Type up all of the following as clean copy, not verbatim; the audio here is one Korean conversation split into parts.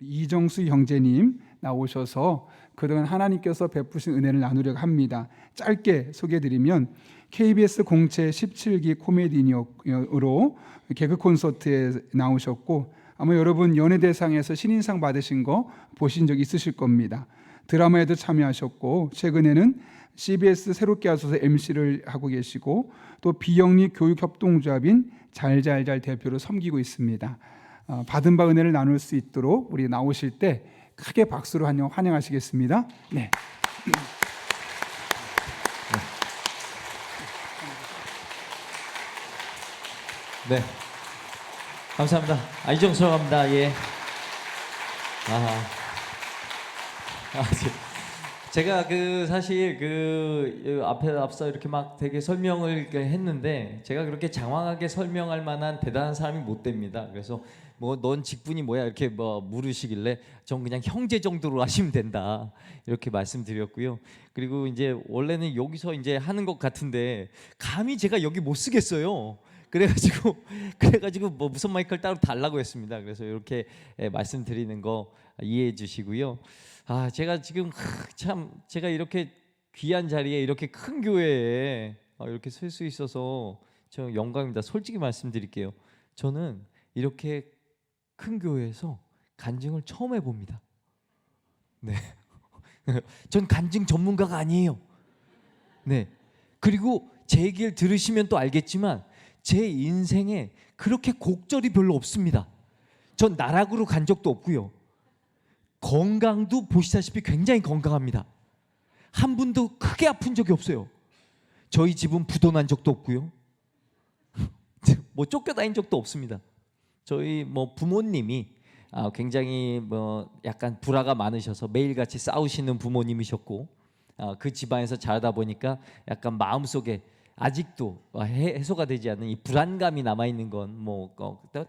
이정수 형제님 나오셔서 그동안 하나님께서 베푸신 은혜를 나누려고 합니다. 짧게 소개해드리면 KBS 공채 17기 코미디언으로 개그 콘서트에 나오셨고 아마 여러분 연예대상에서 신인상 받으신 거 보신 적 있으실 겁니다. 드라마에도 참여하셨고 최근에는 CBS 새롭게 하소서 MC를 하고 계시고 또 비영리 교육협동조합인 잘잘잘 대표로 섬기고 있습니다. 받은 바 은혜를 나눌 수 있도록 우리 나오실 때 크게 박수로 환영하시겠습니다. 네. 네. 감사합니다. 이정수 합니다. 예. 제가 사실 앞서 이렇게 막 되게 설명을 했는데 제가 그렇게 장황하게 설명할 만한 대단한 사람이 못 됩니다. 그래서 뭐 넌 직분이 뭐야 이렇게 물으시길래 전 그냥 형제 정도로 하시면 된다 이렇게 말씀드렸고요. 그리고 이제 원래는 여기서 이제 하는 것 같은데 감히 제가 여기 못 쓰겠어요. 그래가지고 뭐 무슨 마이크를 따로 달라고 했습니다. 그래서 이렇게 말씀드리는 거 이해해 주시고요. 제가 지금 제가 이렇게 귀한 자리에 이렇게 큰 교회에 이렇게 설 수 있어서 저 영광입니다. 솔직히 말씀드릴게요. 저는 이렇게 큰 교회에서 간증을 처음 해봅니다. 네, 전 간증 전문가가 아니에요. 네, 그리고 제 얘기를 들으시면 또 알겠지만 제 인생에 그렇게 곡절이 별로 없습니다. 전 나락으로 간 적도 없고요. 건강도 보시다시피 굉장히 건강합니다. 한 분도 크게 아픈 적이 없어요. 저희 집은 부도 난 적도 없고요. 뭐 쫓겨다닌 적도 없습니다. 저희 부모님이 굉장히 약간 불화가 많으셔서 매일같이 싸우시는 부모님이셨고 그 집안에서 자라다 보니까 약간 마음속에 아직도 해소가 되지 않는 이 불안감이 남아 있는 건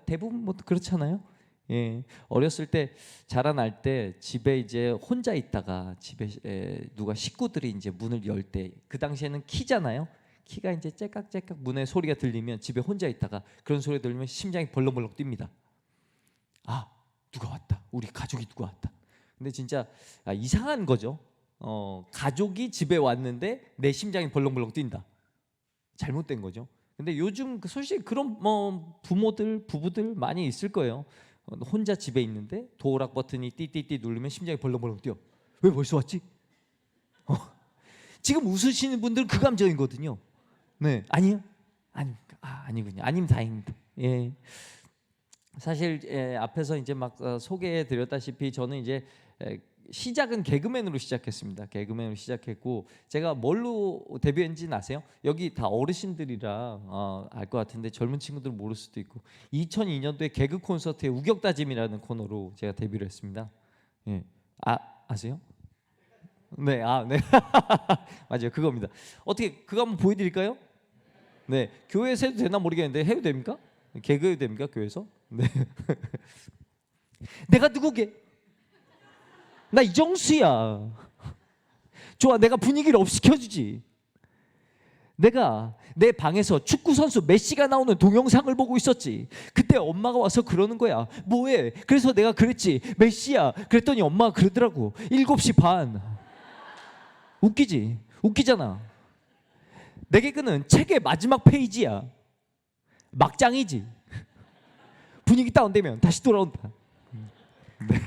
대부분 그렇잖아요. 예, 어렸을 때 자라날 때 집에 이제 혼자 있다가 집에 누가 식구들이 이제 문을 열 때 그 당시에는 키잖아요. 키가 이제 째깍째깍 문에 소리가 들리면 집에 혼자 있다가 그런 소리가 들리면 심장이 벌렁벌렁 뜁니다. 누가 왔다. 우리 가족이 누가 왔다. 근데 진짜 이상한 거죠. 가족이 집에 왔는데 내 심장이 벌렁벌렁 뛴다. 잘못된 거죠. 근데 요즘 솔직히 그런 부부들 많이 있을 거예요. 혼자 집에 있는데 도어락 버튼이 띠띠띠 누르면 심장이 벌렁벌렁 뛰어. 왜 벌써 왔지? 지금 웃으시는 분들은 그 감정이거든요. 네, 아니요? 아니군요. 아니면 다행입니다. 예. 사실 앞에서 이제 막 소개해 드렸다시피 저는 이제 시작은 개그맨으로 시작했습니다. 개그맨으로 시작했고 제가 뭘로 데뷔했는지는 아세요? 여기 다 어르신들이라 알 것 같은데 젊은 친구들은 모를 수도 있고 2002년도에 개그 콘서트의 우격다짐이라는 코너로 제가 데뷔를 했습니다. 예. 아세요? 네, 네. 맞아요, 그겁니다. 어떻게 그거 한번 보여드릴까요? 네, 교회에서 해도 되나 모르겠는데 해도 됩니까? 개그 해도 됩니까 교회에서? 네. 내가 누구게? 나 이정수야. 좋아, 내가 분위기를 업 시켜주지. 내가 내 방에서 축구 선수 메시가 나오는 동영상을 보고 있었지. 그때 엄마가 와서 그러는 거야. 뭐해? 그래서 내가 그랬지. 메시야. 그랬더니 엄마가 그러더라고. 7시 반. 웃기지? 웃기잖아. 내 개그는 책의 마지막 페이지야. 막장이지. 분위기 다운되면 다시 돌아온다. 네.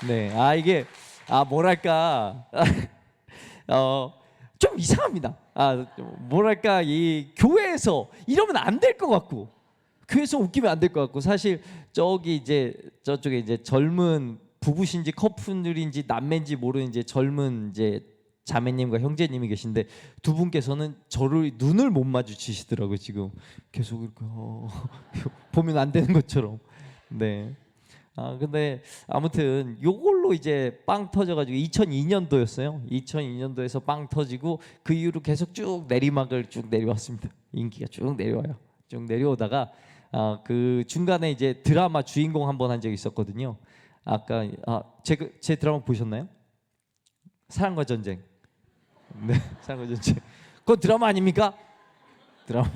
네. 이게 뭐랄까 좀 이상합니다. 뭐랄까 이 교회에서 이러면 안 될 것 같고 교회에서 웃기면 안 될 것 같고 사실 저쪽에 이제 젊은 부부신지 커플인지 남매인지 모르는 이제 젊은 이제 자매님과 형제님이 계신데 두 분께서는 저를 눈을 못 마주치시더라고요. 지금 계속 이렇게 보면 안 되는 것처럼. 네. 근데 아무튼 요걸로 이제 빵 터져가지고 2002년도였어요. 2002년도에서 빵 터지고 그 이후로 계속 쭉 내리막을 쭉 내려왔습니다. 인기가 쭉 내려와요. 쭉 내려오다가 그 중간에 이제 드라마 주인공 한번 한 적이 있었거든요. 아까 제 드라마 보셨나요? 사랑과 전쟁. 네, 사랑과 전쟁. 그건 드라마 아닙니까? 드라마.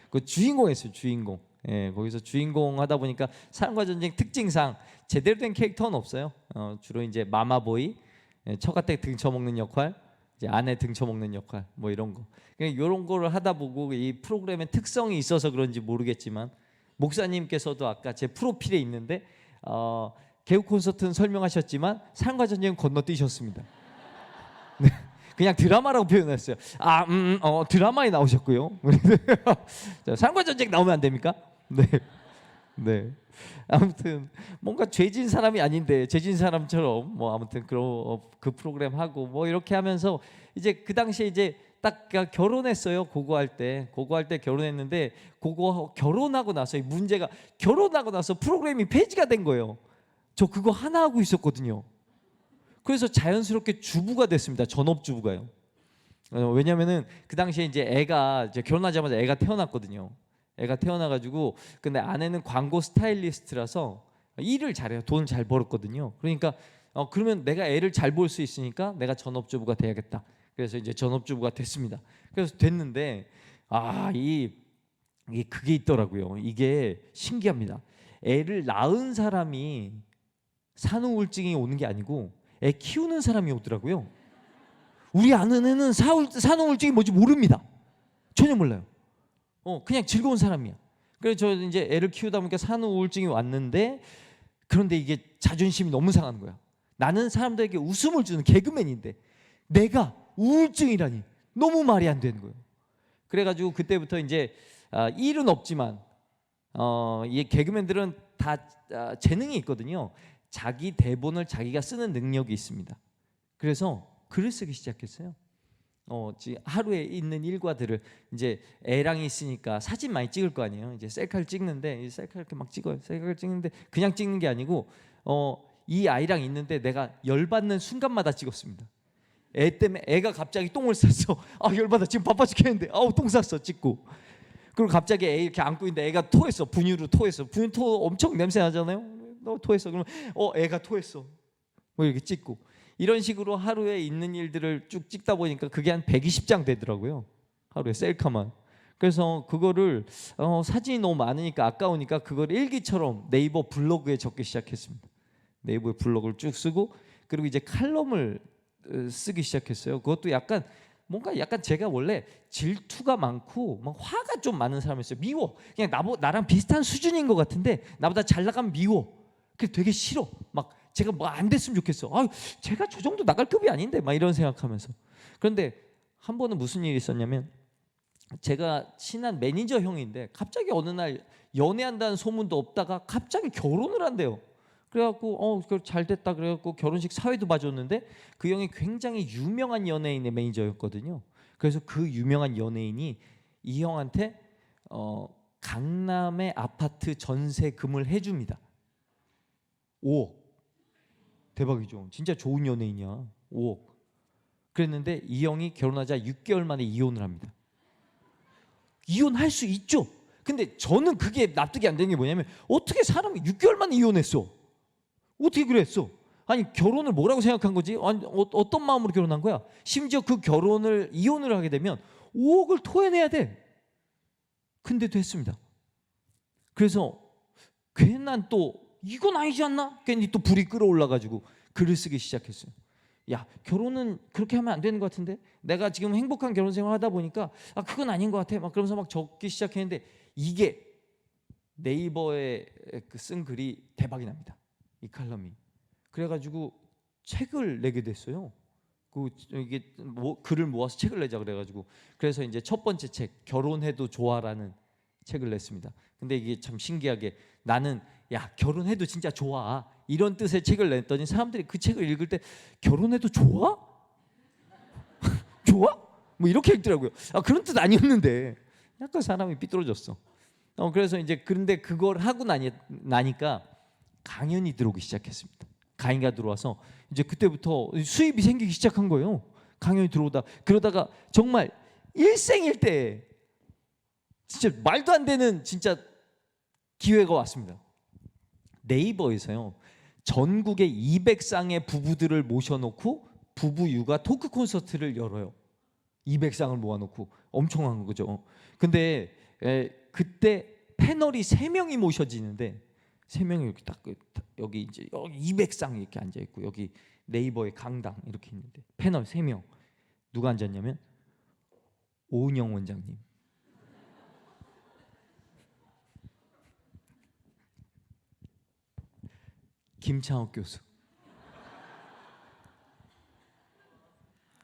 그 주인공 했어요. 주인공. 예, 거기서 주인공 하다 보니까 사랑과 전쟁 특징상 제대로 된 캐릭터는 없어요. 주로 이제 마마보이, 처가댁 등쳐먹는 역할, 이제 아내 등쳐먹는 역할, 뭐 이런 거. 이런 거를 하다 보고 이 프로그램의 특성이 있어서 그런지 모르겠지만 목사님께서도 아까 제 프로필에 있는데 개국 콘서트는 설명하셨지만 사랑과 전쟁은 건너뛰셨습니다. 네. 그냥 드라마라고 표현했어요. 드라마에 나오셨고요. 자, 사랑과 전쟁 나오면 안 됩니까? 네, 네. 아무튼 뭔가 죄진 사람이 아닌데 죄진 사람처럼 뭐 아무튼 그 프로그램 하고 뭐 이렇게 하면서 이제 그 당시에 이제 딱 결혼했어요. 고고할 때 결혼했는데 결혼하고 나서 이 문제가 결혼하고 나서 프로그램이 폐지가 된 거예요. 저 그거 하나 하고 있었거든요. 그래서 자연스럽게 주부가 됐습니다. 전업주부가요. 왜냐면은 그 당시에 이제 결혼하자마자 애가 태어났거든요. 애가 태어나가지고 근데 아내는 광고 스타일리스트라서 일을 잘해요. 돈을 잘 벌었거든요. 그러니까 그러면 내가 애를 잘 볼 수 있으니까 내가 전업주부가 돼야겠다. 그래서 이제 전업주부가 됐습니다. 그래서 됐는데 이게 그게 있더라고요. 이게 신기합니다. 애를 낳은 사람이 산후우울증이 오는 게 아니고 애 키우는 사람이 오더라고요. 우리 아는 애는 산후우울증이 뭔지 모릅니다. 전혀 몰라요. 그냥 즐거운 사람이야. 그래서 저 이제 애를 키우다 보니까 산후우울증이 왔는데 그런데 이게 자존심이 너무 상하는 거야. 나는 사람들에게 웃음을 주는 개그맨인데 내가 우울증이라니 너무 말이 안 되는 거예요. 그래가지고 그때부터 이제 일은 없지만 이 개그맨들은 다 재능이 있거든요. 자기 대본을 자기가 쓰는 능력이 있습니다. 그래서 글을 쓰기 시작했어요. 하루에 있는 일과들을 이제 애랑 있으니까 사진 많이 찍을 거 아니에요. 이제 셀카를 찍는데 셀카 이렇게 막 찍어요. 셀카를 찍는데 그냥 찍는 게 아니고 이 아이랑 있는데 내가 열받는 순간마다 찍었습니다. 애 때문에 애가 갑자기 똥을 쌌어. 열받아. 지금 바빠 죽겠는데 똥 쌌어. 찍고. 그리고 갑자기 애 이렇게 안고 있는데 애가 토했어. 분유로 토했어. 분유 토 엄청 냄새 나잖아요. 너 토했어. 그러면 애가 토했어. 뭐 이렇게 찍고 이런 식으로 하루에 있는 일들을 쭉 찍다 보니까 그게 한 120장 되더라고요. 하루에 셀카만. 그래서 그거를 사진이 너무 많으니까 아까우니까 그걸 일기처럼 네이버 블로그에 적기 시작했습니다. 네이버 블로그를 쭉 쓰고 그리고 이제 칼럼을 쓰기 시작했어요. 그것도 약간 제가 원래 질투가 많고 막 화가 좀 많은 사람이었어요. 미워. 그냥 나랑 비슷한 수준인 것 같은데 나보다 잘 나가면 미워. 그게 되게 싫어. 막 제가 뭐 안 됐으면 좋겠어. 제가 저 정도 나갈 급이 아닌데 막 이런 생각하면서. 그런데 한 번은 무슨 일이 있었냐면 제가 친한 매니저 형인데 갑자기 어느 날 연애한다는 소문도 없다가 갑자기 결혼을 한대요. 그래갖고 잘 됐다 그래갖고 결혼식 사회도 봐줬는데 그 형이 굉장히 유명한 연예인의 매니저였거든요. 그래서 그 유명한 연예인이 이 형한테 강남의 아파트 전세금을 해줍니다. 5억. 대박이죠. 진짜 좋은 연예인이야. 5억. 그랬는데 이 형이 결혼하자 6개월 만에 이혼을 합니다. 이혼할 수 있죠. 근데 저는 그게 납득이 안 되는 게 뭐냐면 어떻게 사람이 6개월 만에 이혼했어? 어떻게 그랬어? 아니 결혼을 뭐라고 생각한 거지? 아니, 어떤 마음으로 결혼한 거야? 심지어 그 이혼을 하게 되면 5억을 토해내야 돼. 근데 됐습니다. 그래서 괜한 또 이건 아니지 않나? 괜히 또 불이 끓어올라가지고 글을 쓰기 시작했어요. 야, 결혼은 그렇게 하면 안 되는 것 같은데 내가 지금 행복한 결혼 생활 하다 보니까 그건 아닌 것 같아. 막 그러면서 막 적기 시작했는데 이게 네이버에 쓴 글이 대박이 납니다. 이 칼럼이. 그래가지고 책을 내게 됐어요. 이게 글을 모아서 책을 내자 그래가지고 그래서 이제 첫 번째 책 결혼해도 좋아라는 책을 냈습니다. 근데 이게 참 신기하게 나는 결혼해도 진짜 좋아 이런 뜻의 책을 냈더니 사람들이 그 책을 읽을 때 결혼해도 좋아? 좋아? 뭐 이렇게 읽더라고요. 그런 뜻 아니었는데 약간 사람이 삐뚤어졌어. 그래서 이제 그런데 그걸 하고 나니까 강연이 들어오기 시작했습니다. 강의가 들어와서 이제 그때부터 수입이 생기기 시작한 거예요. 강연이 그러다가 정말 일생일대 진짜 말도 안 되는 진짜 기회가 왔습니다. 네이버에서요 전국의 200쌍의 부부들을 모셔놓고 부부 육아 토크 콘서트를 열어요. 200쌍을 모아놓고 엄청난 거죠. 근데 그때 패널이 3명이 모셔지는데 3명이 이렇게 딱 여기 이제 여기 200상 이렇게 앉아 있고 여기 네이버의 강당 이렇게 있는데 패널 3명 누가 앉았냐면 오은영 원장님, 김창옥 교수,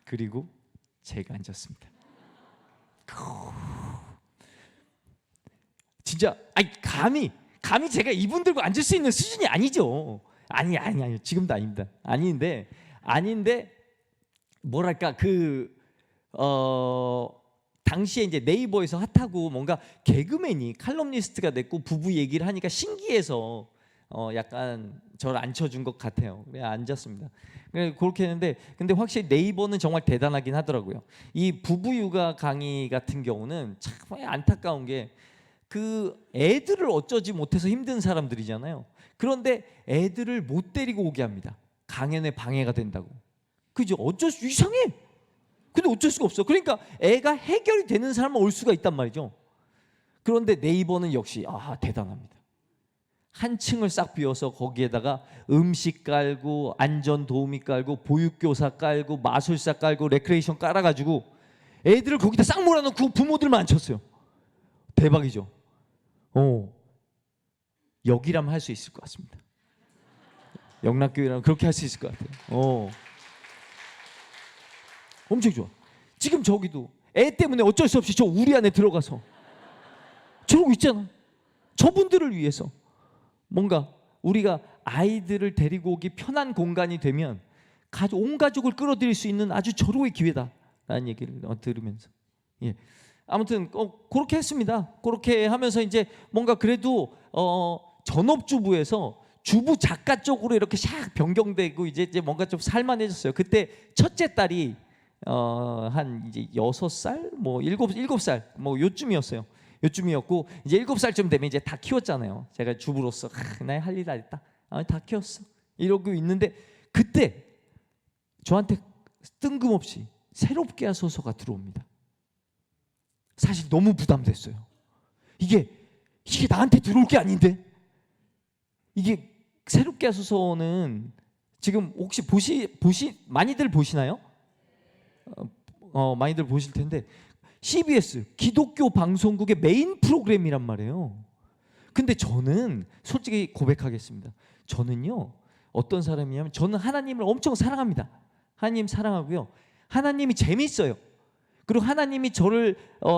그리고 제가 앉았습니다. 진짜 감히 제가 이분들과 앉을 수 있는 수준이 아니죠. 아니 지금도 아닙니다. 아닌데 뭐랄까 당시에 이제 네이버에서 핫하고 뭔가 개그맨이 칼럼니스트가 됐고 부부 얘기를 하니까 신기해서 약간 저를 앉혀준 것 같아요. 그냥 앉았습니다. 그렇게 했는데 근데 확실히 네이버는 정말 대단하긴 하더라고요. 이 부부 육아 강의 같은 경우는 참 안타까운 게 그 애들을 어쩌지 못해서 힘든 사람들이잖아요. 그런데 애들을 못 데리고 오게 합니다. 강연에 방해가 된다고. 그죠? 이상해. 근데 어쩔 수가 없어. 그러니까 애가 해결이 되는 사람만 올 수가 있단 말이죠. 그런데 네이버는 역시 대단합니다. 한 층을 싹 비워서 거기에다가 음식 깔고 안전 도우미 깔고 보육교사 깔고 마술사 깔고 레크레이션 깔아가지고 애들을 거기다 싹 몰아넣고 부모들만 앉혔어요. 대박이죠. 여기라면 할 수 있을 것 같습니다. 영락교회라면 그렇게 할 수 있을 것 같아요. 엄청 좋아. 지금 저기도 애 때문에 어쩔 수 없이 저 우리 안에 들어가서 저러고 있잖아. 저분들을 위해서 뭔가 우리가 아이들을 데리고 오기 편한 공간이 되면 온 가족을 끌어들일 수 있는 아주 절호의 기회다라는 얘기를 들으면서 아무튼 그렇게 했습니다. 그렇게 하면서 이제 뭔가 그래도 전업주부에서 주부 작가 쪽으로 이렇게 샥 변경되고 이제 뭔가 좀 살만해졌어요. 그때 첫째 딸이 한 이제 6살, 뭐 7살 뭐 요쯤이었어요. 요쯤이었고 이제 7살쯤 되면 이제 다 키웠잖아요. 제가 주부로서 나의 할 일 다 했다. 다 키웠어. 이러고 있는데 그때 저한테 뜬금없이 새롭게 하소서가 들어옵니다. 사실 너무 부담됐어요. 이게 나한테 들어올 게 아닌데. 이게 새롭게 하소서는 지금 혹시 많이들 보시나요? 많이들 보실 텐데 CBS 기독교 방송국의 메인 프로그램이란 말이에요. 근데 저는 솔직히 고백하겠습니다. 저는요 어떤 사람이냐면 저는 하나님을 엄청 사랑합니다. 하나님 사랑하고요. 하나님이 재밌어요. 그리고 하나님이 저를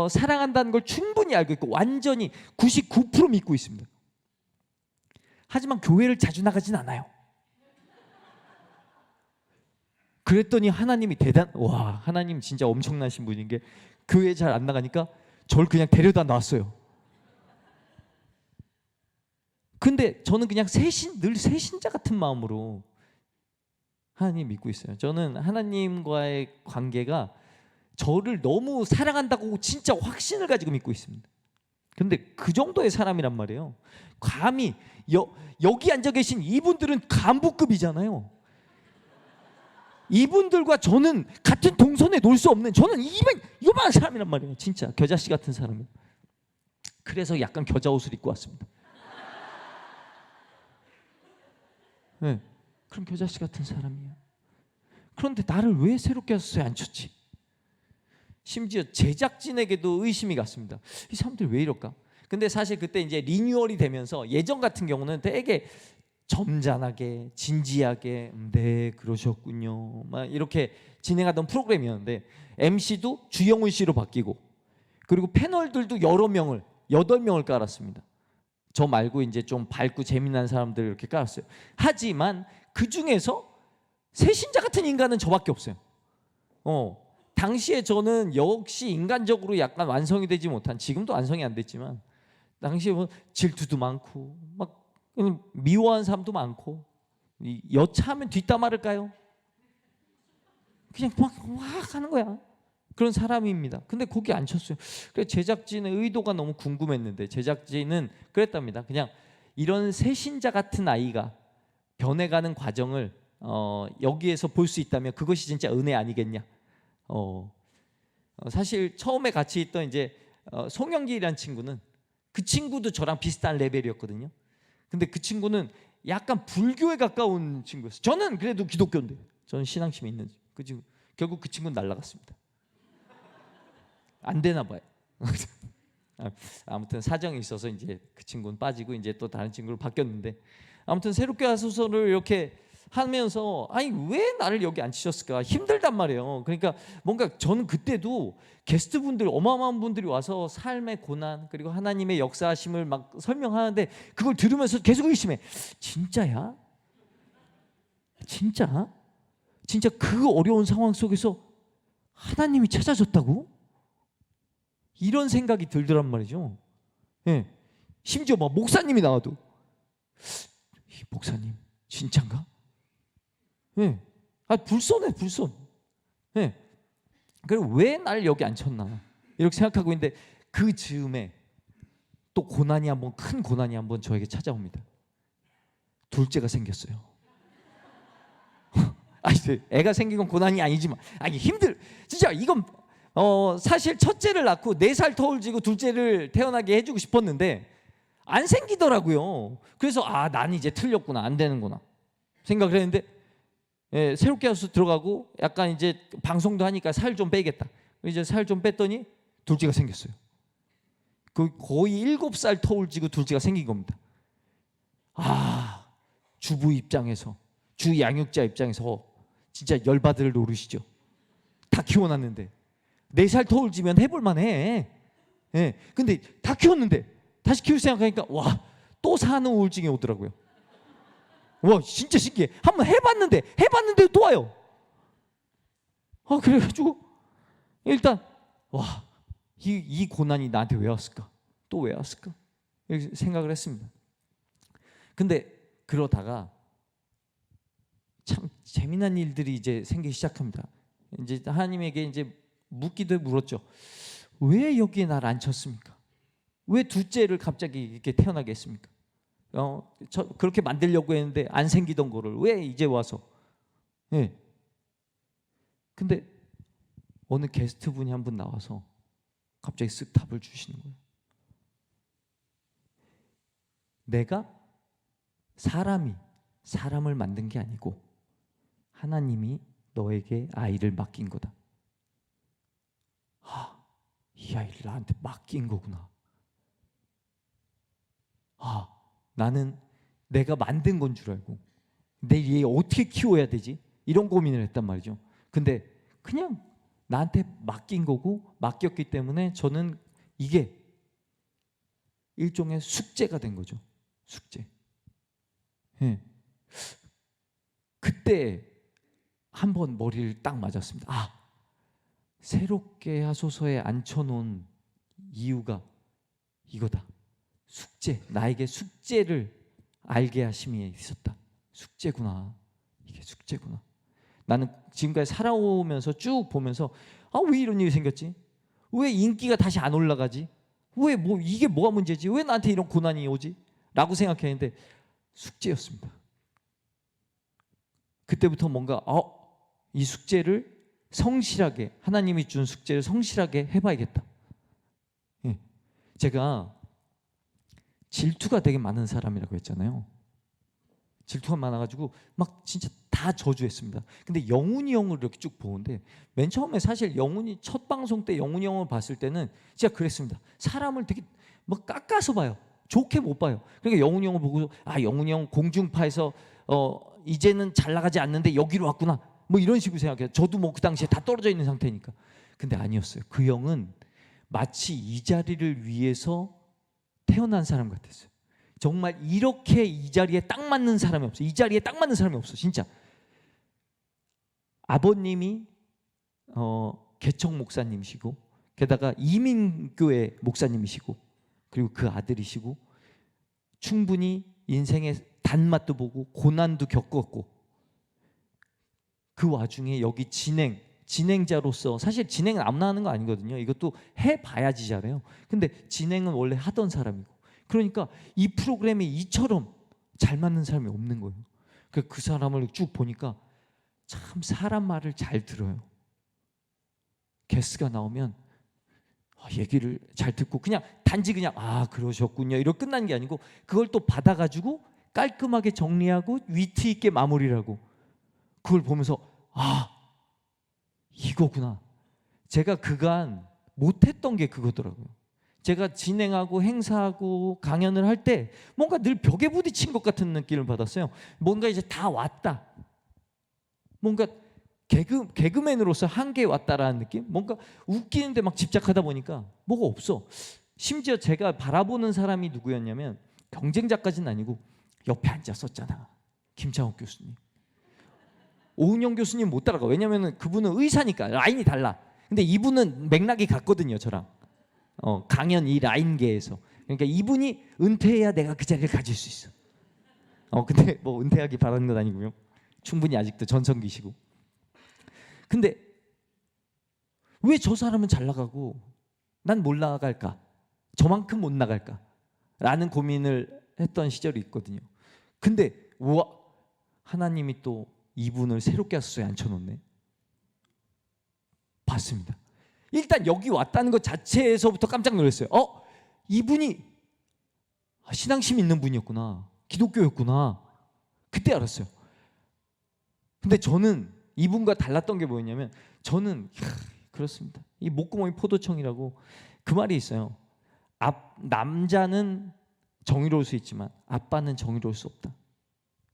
사랑한다는 걸 충분히 알고 있고 완전히 99% 믿고 있습니다. 하지만 교회를 자주 나가진 않아요. 그랬더니 하나님이 하나님 진짜 엄청나신 분인 게 교회 잘 안 나가니까 저를 그냥 데려다 놨어요. 근데 저는 그냥 늘 새신자 같은 마음으로 하나님 믿고 있어요. 저는 하나님과의 관계가 저를 너무 사랑한다고 진짜 확신을 가지고 믿고 있습니다. 근데 그 정도의 사람이란 말이에요. 감히 여기 앉아 계신 이분들은 간부급이잖아요. 이분들과 저는 같은 동선에 놀 수 없는 저는 이만한 사람이란 말이에요. 진짜 겨자씨 같은 사람이에요. 그래서 약간 겨자 옷을 입고 왔습니다. 네, 그럼 겨자씨 같은 사람이에요. 그런데 나를 왜 새롭게 하소서에 앉혔지? 심지어 제작진에게도 의심이 갔습니다. 이 사람들 왜 이럴까? 근데 사실 그때 이제 리뉴얼이 되면서 예전 같은 경우는 되게 점잖하게 진지하게 네 그러셨군요 막 이렇게 진행하던 프로그램이었는데 MC도 주영훈 씨로 바뀌고 그리고 패널들도 8명을 깔았습니다. 저 말고 이제 좀 밝고 재미난 사람들 이렇게 깔았어요. 하지만 그 중에서 새신자 같은 인간은 저밖에 없어요. 당시에 저는 역시 인간적으로 약간 완성이 되지 못한, 지금도 완성이 안 됐지만 당시에 뭐 질투도 많고 막 미워한 사람도 많고 여차하면 뒷담화를까요? 그냥 막 하는 거야. 그런 사람입니다. 근데 거기 앉혔어요. 그래서 제작진의 의도가 너무 궁금했는데 제작진은 그랬답니다. 그냥 이런 새신자 같은 아이가 변해가는 과정을 여기에서 볼 수 있다면 그것이 진짜 은혜 아니겠냐. 사실 처음에 같이 있던 이제 송영길이라는 친구는 그 친구도 저랑 비슷한 레벨이었거든요. 근데 그 친구는 약간 불교에 가까운 친구였어요. 저는 그래도 기독교인데, 저는 신앙심이 있는 그 친구. 결국 그 친구는 날아갔습니다. 안 되나 봐요. 아무튼 사정이 있어서 이제 그 친구는 빠지고 이제 또 다른 친구로 바뀌었는데, 아무튼 새롭게 하소서를 이렇게 하면서 아니 왜 나를 여기 앉히셨을까, 힘들단 말이에요. 그러니까 뭔가 저는 그때도 게스트분들, 어마어마한 분들이 와서 삶의 고난 그리고 하나님의 역사하심을 막 설명하는데 그걸 들으면서 계속 의심해. 진짜야? 진짜? 진짜 그 어려운 상황 속에서 하나님이 찾아줬다고? 이런 생각이 들더란 말이죠. 예. 심지어 막 목사님이 나와도 이 목사님 진짠가? 예. 아, 불손해, 불손. 예. 그리고 왜 날 여기 앉혔나 이렇게 생각하고 있는데 그 즈음에 또 고난이 한번, 큰 고난이 한번 저에게 찾아옵니다. 둘째가 생겼어요. 아니, 애가 생긴 건 고난이 아니지만, 아니 진짜 이건 사실 첫째를 낳고 4살 터울지고 둘째를 태어나게 해주고 싶었는데 안 생기더라고요. 그래서 난 이제 틀렸구나, 안 되는구나 생각을 했는데, 예, 새롭게 하서 들어가고 약간 이제 방송도 하니까 살 좀 빼겠다. 이제 살 좀 뺐더니 둘째가 생겼어요. 그 거의 7살 터울지고 둘째가 생긴 겁니다. 주부 입장에서, 주 양육자 입장에서 진짜 열받을 노릇이죠. 다 키워놨는데 4살 터울지면 해볼만해. 예, 근데 다 키웠는데 다시 키울 생각하니까 또 산후 우울증이 오더라고요. 진짜 신기해. 한번 해봤는데 또 와요. 그래가지고 일단 이 고난이 나한테 왜 왔을까? 또 왜 왔을까? 이렇게 생각을 했습니다. 근데 그러다가 참 재미난 일들이 이제 생기기 시작합니다. 이제 하나님에게 이제 묻기도 물었죠. 왜 여기에 날 앉혔습니까? 왜 둘째를 갑자기 이렇게 태어나게 했습니까? 그렇게 만들려고 했는데 안 생기던 거를 왜 이제 와서? 예. 근데 어느 게스트 분이 한 분 나와서 갑자기 쓱 답을 주시는 거예요. 내가 사람을 만든 게 아니고 하나님이 너에게 아이를 맡긴 거다. 이 아이를 나한테 맡긴 거구나. 나는 내가 만든 건 줄 알고 내 얘 어떻게 키워야 되지? 이런 고민을 했단 말이죠. 근데 그냥 나한테 맡긴 거고 맡겼기 때문에 저는 이게 일종의 숙제가 된 거죠. 숙제. 예. 그때 한번 머리를 딱 맞았습니다. 새롭게 하소서에 앉혀놓은 이유가 이거다. 숙제, 나에게 숙제를 알게 하심이 있었다. 숙제구나. 이게 숙제구나. 나는 지금까지 살아오면서 쭉 보면서 왜 이런 일이 생겼지? 왜 인기가 다시 안 올라가지? 왜 이게 뭐가 문제지? 왜 나한테 이런 고난이 오지? 라고 생각했는데 숙제였습니다. 그때부터 뭔가 이 숙제를 성실하게, 하나님이 준 숙제를 성실하게 해봐야겠다. 예. 제가 질투가 되게 많은 사람이라고 했잖아요. 질투가 많아가지고 막 진짜 다 저주했습니다. 근데 영훈이 형을 이렇게 쭉 보는데 맨 처음에 사실 영훈이 첫 방송 때 영훈이 형을 봤을 때는 진짜 그랬습니다. 사람을 되게 막 깎아서 봐요. 좋게 못 봐요. 그러니까 영훈이 형을 보고 영훈이 형 공중파에서 이제는 잘 나가지 않는데 여기로 왔구나. 뭐 이런 식으로 생각해요. 저도 뭐 그 당시에 다 떨어져 있는 상태니까. 근데 아니었어요. 그 형은 마치 이 자리를 위해서 태어난 사람 같았어요. 정말 이렇게 이 자리에 딱 맞는 사람이 없어. 이 자리에 딱 맞는 사람이 없어. 진짜. 아버님이 개척 목사님이시고 게다가 이민교회 목사님이시고 그리고 그 아들이시고 충분히 인생의 단맛도 보고 고난도 겪었고 그 와중에 여기 진행자로서 사실 진행은 아무나 하는 거 아니거든요. 이것도 해봐야지 잘해요. 근데 진행은 원래 하던 사람이고 그러니까 이 프로그램에 이처럼 잘 맞는 사람이 없는 거예요. 그 사람을 쭉 보니까 참 사람 말을 잘 들어요. 게스트가 나오면 얘기를 잘 듣고 그냥 단지 그냥 그러셨군요 이러고 끝난 게 아니고 그걸 또 받아가지고 깔끔하게 정리하고 위트 있게 마무리를 하고 그걸 보면서 이거구나. 제가 그간 못했던 게 그거더라고요. 제가 진행하고 행사하고 강연을 할 때 뭔가 늘 벽에 부딪힌 것 같은 느낌을 받았어요. 뭔가 이제 다 왔다. 뭔가 개그맨으로서 한계에 왔다라는 느낌? 뭔가 웃기는데 막 집착하다 보니까 뭐가 없어. 심지어 제가 바라보는 사람이 누구였냐면 경쟁자까지는 아니고 옆에 앉았었잖아. 김창욱 교수님. 오은영 교수님 못 따라가. 왜냐면 그분은 의사니까 라인이 달라. 근데 이분은 맥락이 같거든요, 저랑. 강연 이 라인계에서. 그러니까 이분이 은퇴해야 내가 그 자리를 가질 수 있어. 근데 뭐 은퇴하기 바라는 건 아니고요. 충분히 아직도 전성기시고. 근데 왜 저 사람은 잘 나가고 난 못 나갈까? 저만큼 못 나갈까? 라는 고민을 했던 시절이 있거든요. 근데 우와, 하나님이 또 이분을 새롭게 하소서에 앉혀놓네. 봤습니다. 일단 여기 왔다는 것 자체에서부터 깜짝 놀랐어요. 이분이 신앙심 있는 분이었구나. 기독교였구나. 그때 알았어요. 근데 저는 이분과 달랐던 게 뭐였냐면 저는 그렇습니다. 이 목구멍이 포도청이라고 그 말이 있어요. 남자는 정의로울 수 있지만 아빠는 정의로울 수 없다.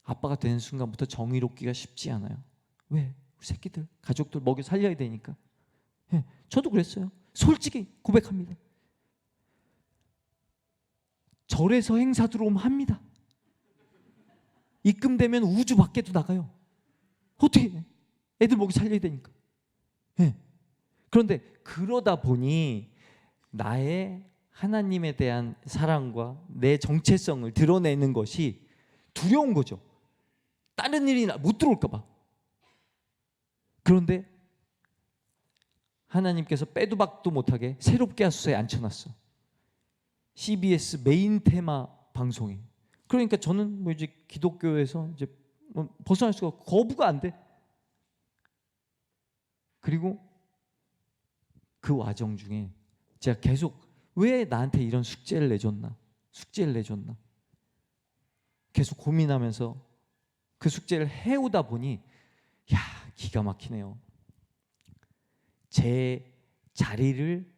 아빠가 되는 순간부터 정의롭기가 쉽지 않아요. 왜? 우리 새끼들, 가족들 먹여 살려야 되니까. 저도 그랬어요. 솔직히 고백합니다. 절에서 행사 들어오면 합니다. 입금되면 우주 밖에도 나가요. 어떻게 해? 애들 먹여 살려야 되니까. 그런데 그러다 보니 나의 하나님에 대한 사랑과 내 정체성을 드러내는 것이 두려운 거죠. 다른 일이 못 들어올까 봐. 그런데 하나님께서 빼도 박도 못하게 새롭게 하소서에 앉혀놨어. CBS 메인 테마 방송이. 그러니까 저는 뭐 이제 기독교에서 이제 뭐 벗어날 수가 없고 거부가 안 돼. 그리고 그 와정 중에 제가 계속 왜 나한테 이런 숙제를 내줬나? 계속 고민하면서 그 숙제를 해오다 보니 기가 막히네요. 제 자리를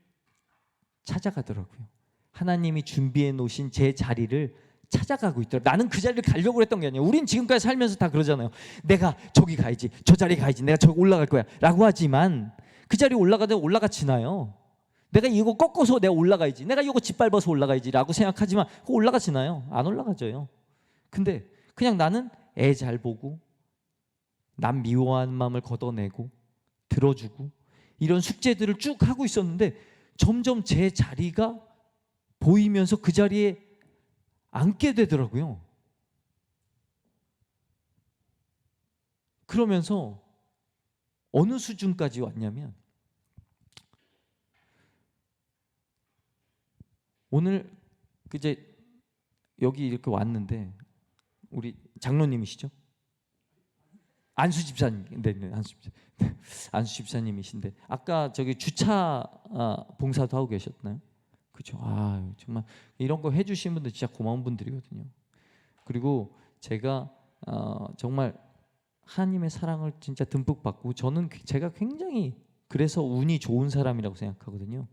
찾아가더라고요. 하나님이 준비해 놓으신 제 자리를 찾아가고 있더라고요. 나는 그 자리를 가려고 했던 게 아니에요. 우린 지금까지 살면서 다 그러잖아요. 내가 저기 가야지, 저 자리에 가야지, 내가 저기 올라갈 거야 라고 하지만 그 자리에 올라가지나요. 내가 이거 꺾어서 내가 올라가야지, 내가 이거 짓밟아서 올라가야지 라고 생각하지만 그거 올라가지나요? 안 올라가져요. 근데 그냥 나는 애 잘 보고 남 미워하는 마음을 걷어내고 들어주고 이런 숙제들을 쭉 하고 있었는데 점점 제 자리가 보이면서 그 자리에 앉게 되더라고요. 그러면서 어느 수준까지 왔냐면 오늘 이제 여기 이렇게 왔는데 우리 장로님이시죠? 안수 집사님, 네, 안수 집사님이신데 아까 저기 주차 봉사도 하고 계셨나요? 그렇죠. 정말 이런 거 해주신 분들 진짜 고마운 분들이거든요. 그리고 제가 정말 하나님의 사랑을 진짜 듬뿍 받고 제가 굉장히 그래서 운이 좋은 사람이라고 생각하거든요.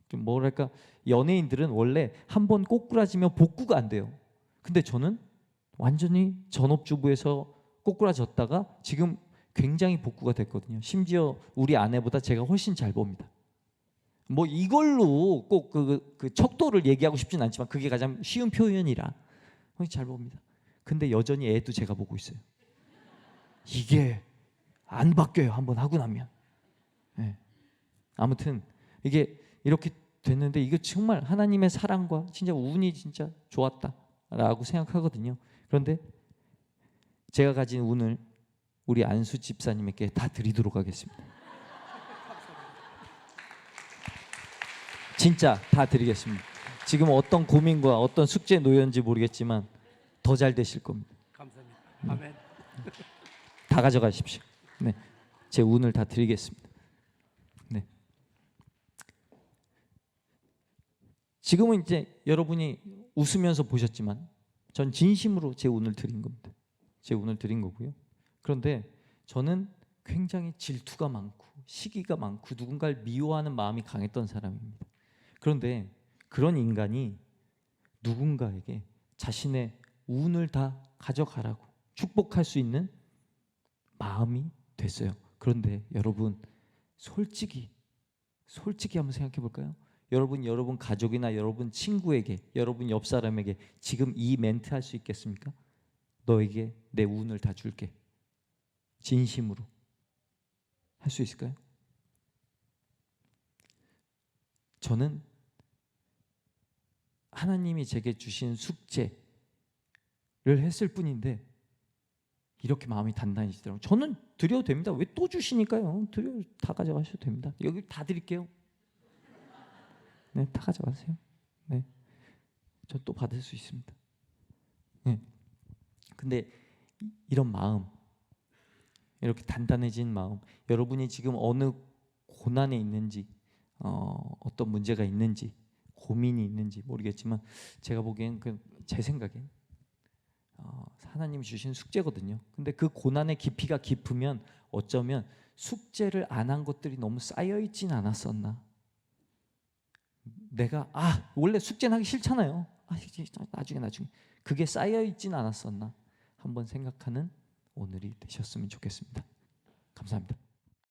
좀 뭐랄까 연예인들은 원래 한번 꼬꾸라지면 복구가 안 돼요. 근데 저는 완전히 전업주부에서 꼬꾸라졌다가 지금 굉장히 복구가 됐거든요. 심지어 우리 아내보다 제가 훨씬 잘 봅니다. 뭐 이걸로 꼭 그 척도를 얘기하고 싶진 않지만 그게 가장 쉬운 표현이라 훨씬 잘 봅니다. 근데 여전히 애도 제가 보고 있어요. 이게 안 바뀌어요. 한번 하고 나면. 아무튼 이게 이렇게 됐는데 이게 정말 하나님의 사랑과 진짜 운이 진짜 좋았다라고 생각하거든요. 그런데 제가 가진 운을 우리 안수 집사님에게 다 드리도록 하겠습니다. 진짜 다 드리겠습니다. 지금 어떤 고민과 어떤 숙제에 놓였는지 모르겠지만 더 잘 되실 겁니다. 감사합니다. 아멘. 다 가져가십시오. 네, 제 운을 다 드리겠습니다. 네. 지금은 이제 여러분이 웃으면서 보셨지만 전 진심으로 제 운을 드린 겁니다. 제 운을 드린 거고요. 그런데 저는 굉장히 질투가 많고 시기가 많고 누군가를 미워하는 마음이 강했던 사람입니다. 그런데 그런 인간이 누군가에게 자신의 운을 다 가져가라고 축복할 수 있는 마음이 됐어요. 그런데 여러분 솔직히 한번 생각해 볼까요? 여러분 가족이나 여러분 친구에게, 여러분 옆 사람에게 지금 이 멘트 할 수 있겠습니까? 너에게 내 운을 다 줄게. 진심으로 할 수 있을까요? 저는 하나님이 제게 주신 숙제를 했을 뿐인데 이렇게 마음이 단단해지더라고요. 저는 드려도 됩니다. 왜 또 주시니까요? 다 가져가셔도 됩니다. 여기 다 드릴게요. 네, 다 가져가세요. 네, 저 또 받을 수 있습니다. 네. 근데 이런 마음, 이렇게 단단해진 마음, 여러분이 지금 어느 고난에 있는지, 어떤 문제가 있는지, 고민이 있는지 모르겠지만 제가 보기엔 제 생각엔 하나님이 주신 숙제거든요. 근데 그 고난의 깊이가 깊으면 어쩌면 숙제를 안 한 것들이 너무 쌓여 있진 않았었나. 내가 원래 숙제는 하기 싫잖아요. 나중에 그게 쌓여 있진 않았었나 한번 생각하는 오늘이 되셨으면 좋겠습니다. 감사합니다.